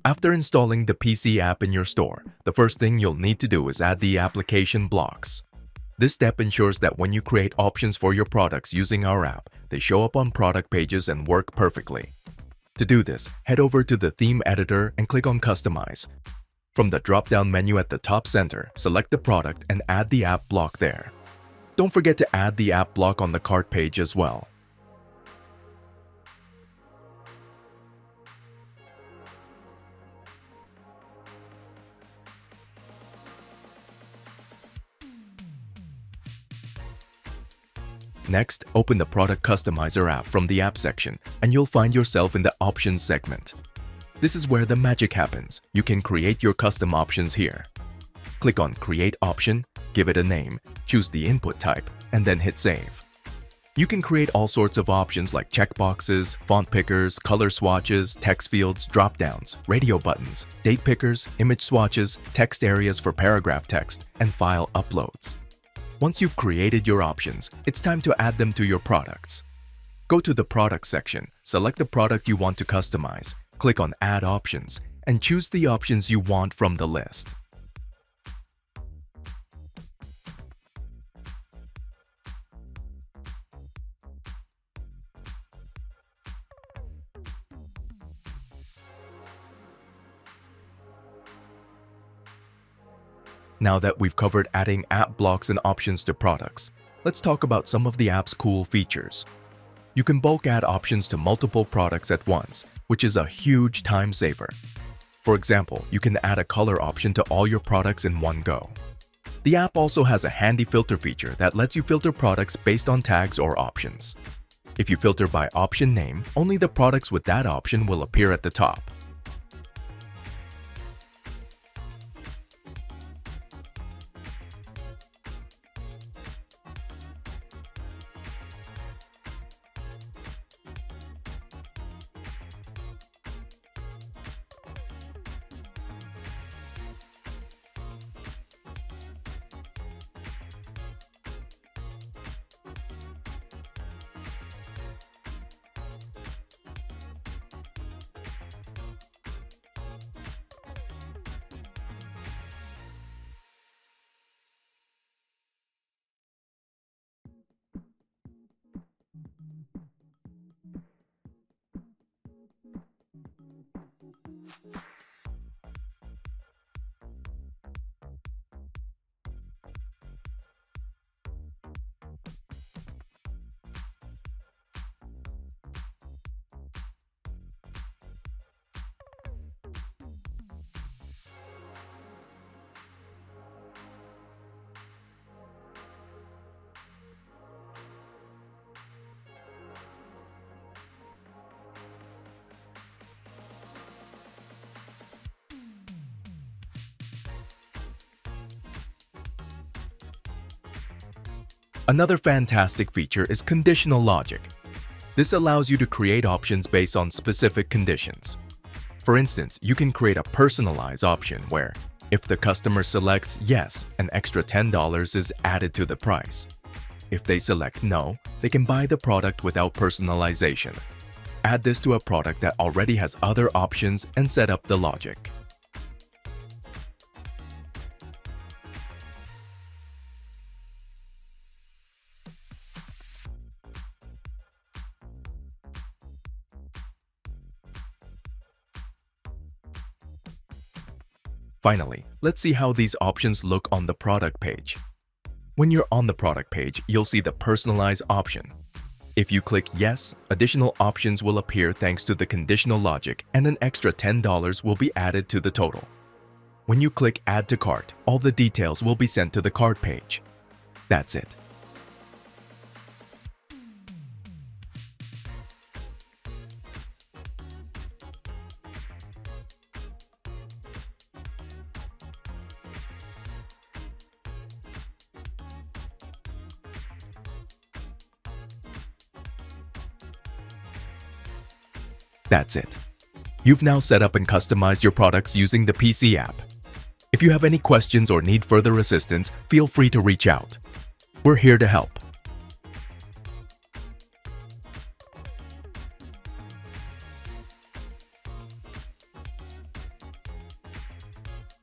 After installing the PC app in your store, the first thing you'll need to do is add the application blocks. This step ensures that when you create options for your products using our app, they show up on product pages and work perfectly. To do this, head over to the theme editor and click on Customize. From the drop-down menu at the top center, select the product and add the app block there. Don't forget to add the app block on the cart page as well. Next, open the Product Customizer app from the App section, and you'll find yourself in the Options segment. This is where the magic happens. You can create your custom options here. Click on Create Option, give it a name, choose the input type, and then hit Save. You can create all sorts of options like checkboxes, font pickers, color swatches, text fields, drop-downs, radio buttons, date pickers, image swatches, text areas for paragraph text, and file uploads. Once you've created your options, it's time to add them to your products. Go to the Product section, select the product you want to customize, click on Add Options, and choose the options you want from the list. Now that we've covered adding app blocks and options to products, let's talk about some of the app's cool features. You can bulk add options to multiple products at once, which is a huge time saver. For example, you can add a color option to all your products in one go. The app also has a handy filter feature that lets you filter products based on tags or options. If you filter by option name, only the products with that option will appear at the top. Another fantastic feature is conditional logic. This allows you to create options based on specific conditions. For instance, you can create a personalized option where, if the customer selects yes, an extra $10 is added to the price. If they select no, they can buy the product without personalization. Add this to a product that already has other options and set up the logic. Finally, let's see how these options look on the product page. When you're on the product page, you'll see the Personalize option. If you click Yes, additional options will appear thanks to the conditional logic, and an extra $10 will be added to the total. When you click Add to Cart, all the details will be sent to the cart page. That's it. That's it. You've now set up and customized your products using the PC app. If you have any questions or need further assistance, feel free to reach out. We're here to help.